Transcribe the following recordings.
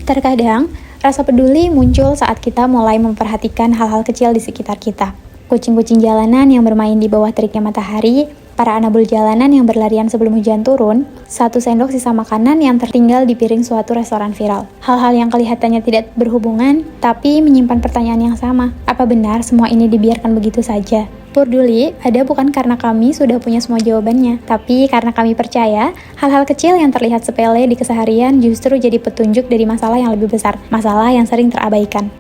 Terkadang, rasa peduli muncul saat kita mulai memperhatikan hal-hal kecil di sekitar kita. Kucing-kucing jalanan yang bermain di bawah teriknya matahari, para anabul jalanan yang berlarian sebelum hujan turun, satu sendok sisa makanan yang tertinggal di piring suatu restoran viral. Hal-hal yang kelihatannya tidak berhubungan, tapi menyimpan pertanyaan yang sama. Apa benar semua ini dibiarkan begitu saja? Purduli ada bukan karena kami sudah punya semua jawabannya, tapi karena kami percaya hal-hal kecil yang terlihat sepele di keseharian justru jadi petunjuk dari masalah yang lebih besar, masalah yang sering terabaikan.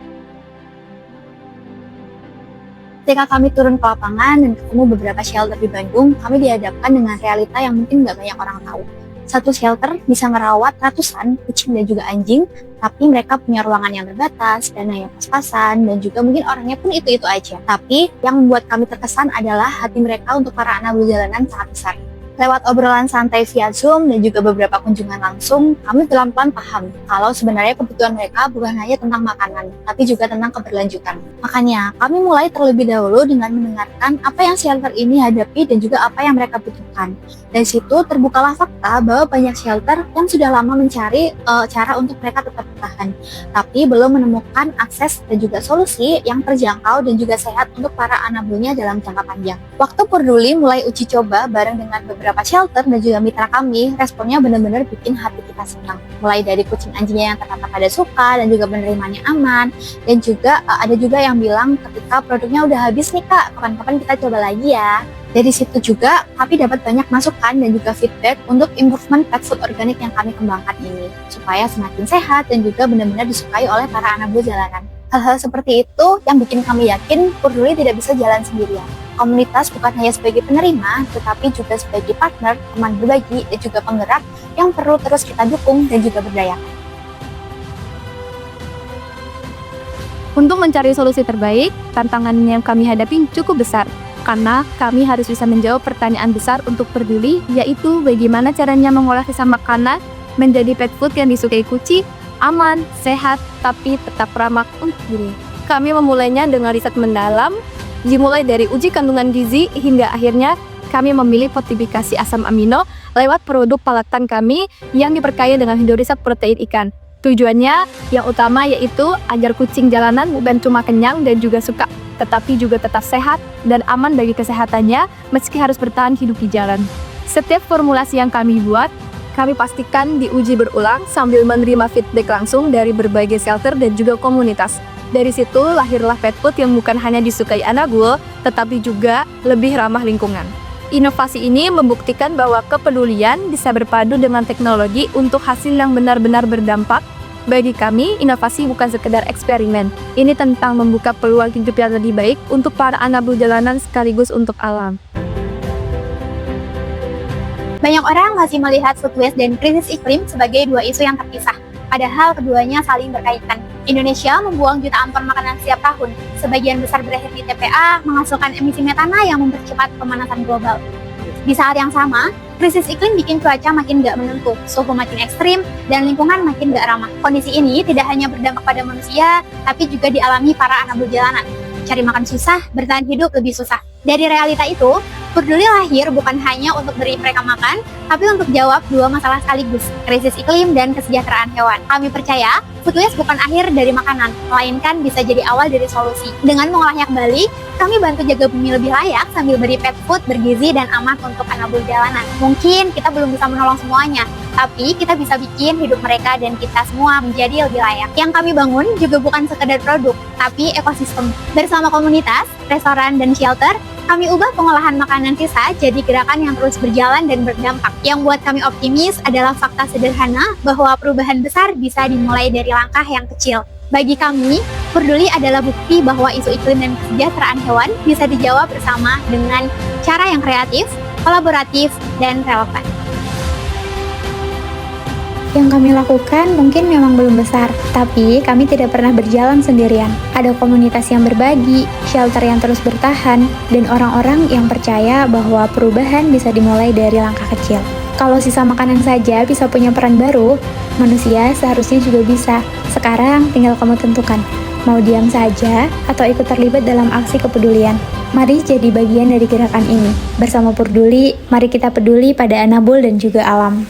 Ketika kami turun ke lapangan dan ketemu beberapa shelter di Bandung, kami dihadapkan dengan realita yang mungkin nggak banyak orang tahu. Satu shelter bisa merawat ratusan kucing dan juga anjing, tapi mereka punya ruangan yang terbatas, dana yang pas-pasan, dan juga mungkin orangnya pun itu-itu aja. Tapi yang membuat kami terkesan adalah hati mereka untuk para anabul jalanan sangat besar. Lewat obrolan santai via Zoom dan juga beberapa kunjungan langsung, kami pelan-pelan paham kalau sebenarnya kebutuhan mereka bukan hanya tentang makanan, tapi juga tentang keberlanjutan. Makanya, kami mulai terlebih dahulu dengan mendengarkan apa yang shelter ini hadapi dan juga apa yang mereka butuhkan. Dari situ terbukalah fakta bahwa banyak shelter yang sudah lama mencari cara untuk mereka tetap bertahan, tapi belum menemukan akses dan juga solusi yang terjangkau dan juga sehat untuk para anabulnya dalam jangka panjang. Waktu Purduli mulai uji coba bareng dengan beberapa shelter dan juga mitra kami, responnya benar-benar bikin hati kita senang. Mulai dari kucing anjingnya yang ternyata pada suka dan juga menerimanya aman, dan juga ada juga yang bilang ketika produknya udah habis nih kak, kapan-kapan kita coba lagi ya. Dari situ juga kami dapat banyak masukan dan juga feedback untuk improvement pet food organik yang kami kembangkan ini, supaya semakin sehat dan juga benar-benar disukai oleh para anabul jalanan. Hal-hal seperti itu yang bikin kami yakin Purduli tidak bisa jalan sendirian. Komunitas bukan hanya sebagai penerima, tetapi juga sebagai partner, teman berbagi, dan juga penggerak yang perlu terus kita dukung dan juga berdayakan. Untuk mencari solusi terbaik, tantangan yang kami hadapi cukup besar, karena kami harus bisa menjawab pertanyaan besar untuk Purduli, yaitu bagaimana caranya mengolah sisa makanan menjadi pet food yang disukai kucing, aman, sehat, tapi tetap ramah untuk diri. Kami memulainya dengan riset mendalam, dimulai dari uji kandungan gizi hingga akhirnya kami memilih fortifikasi asam amino lewat produk palatan kami yang diperkaya dengan hidrolisat protein ikan. Tujuannya yang utama yaitu agar kucing jalanan bukan cuma kenyang dan juga suka, tetapi juga tetap sehat dan aman bagi kesehatannya meski harus bertahan hidup di jalan. Setiap formulasi yang kami buat, kami pastikan diuji berulang sambil menerima feedback langsung dari berbagai shelter dan juga komunitas. Dari situ lahirlah pet food yang bukan hanya disukai anabul, tetapi juga lebih ramah lingkungan. Inovasi ini membuktikan bahwa kepedulian bisa berpadu dengan teknologi untuk hasil yang benar-benar berdampak. Bagi kami, inovasi bukan sekedar eksperimen. Ini tentang membuka peluang hidup yang lebih baik untuk para anabul jalanan sekaligus untuk alam. Banyak orang masih melihat food waste dan krisis iklim sebagai dua isu yang terpisah, padahal keduanya saling berkaitan. Indonesia membuang jutaan ton makanan setiap tahun, sebagian besar berakhir di TPA, menghasilkan emisi metana yang mempercepat pemanasan global. Di saat yang sama, krisis iklim bikin cuaca makin gak menentu, suhu makin ekstrim, dan lingkungan makin gak ramah. Kondisi ini tidak hanya berdampak pada manusia, tapi juga dialami para anabul jalanan. Cari makan susah, bertahan hidup lebih susah. Dari realita itu, Purduli lahir bukan hanya untuk beri mereka makan, tapi untuk jawab dua masalah sekaligus, krisis iklim dan kesejahteraan hewan. Kami percaya, food waste bukan akhir dari makanan, melainkan bisa jadi awal dari solusi. Dengan mengolahnya kembali, kami bantu jaga bumi lebih layak sambil beri pet food bergizi dan aman untuk anabul jalanan. Mungkin kita belum bisa menolong semuanya, tapi kita bisa bikin hidup mereka dan kita semua menjadi lebih layak. Yang kami bangun juga bukan sekedar produk, tapi ekosistem. Bersama komunitas, restoran, dan shelter, kami ubah pengolahan makanan sisa jadi gerakan yang terus berjalan dan berdampak. Yang buat kami optimis adalah fakta sederhana bahwa perubahan besar bisa dimulai dari langkah yang kecil. Bagi kami, Purduli adalah bukti bahwa isu iklim dan kesejahteraan hewan bisa dijawab bersama dengan cara yang kreatif, kolaboratif, dan relevan. Yang kami lakukan mungkin memang belum besar, tapi kami tidak pernah berjalan sendirian. Ada komunitas yang berbagi, shelter yang terus bertahan, dan orang-orang yang percaya bahwa perubahan bisa dimulai dari langkah kecil. Kalau sisa makanan saja bisa punya peran baru, manusia seharusnya juga bisa. Sekarang tinggal kamu tentukan, mau diam saja atau ikut terlibat dalam aksi kepedulian. Mari jadi bagian dari gerakan ini. Bersama Purduli, mari kita peduli pada anabul dan juga alam.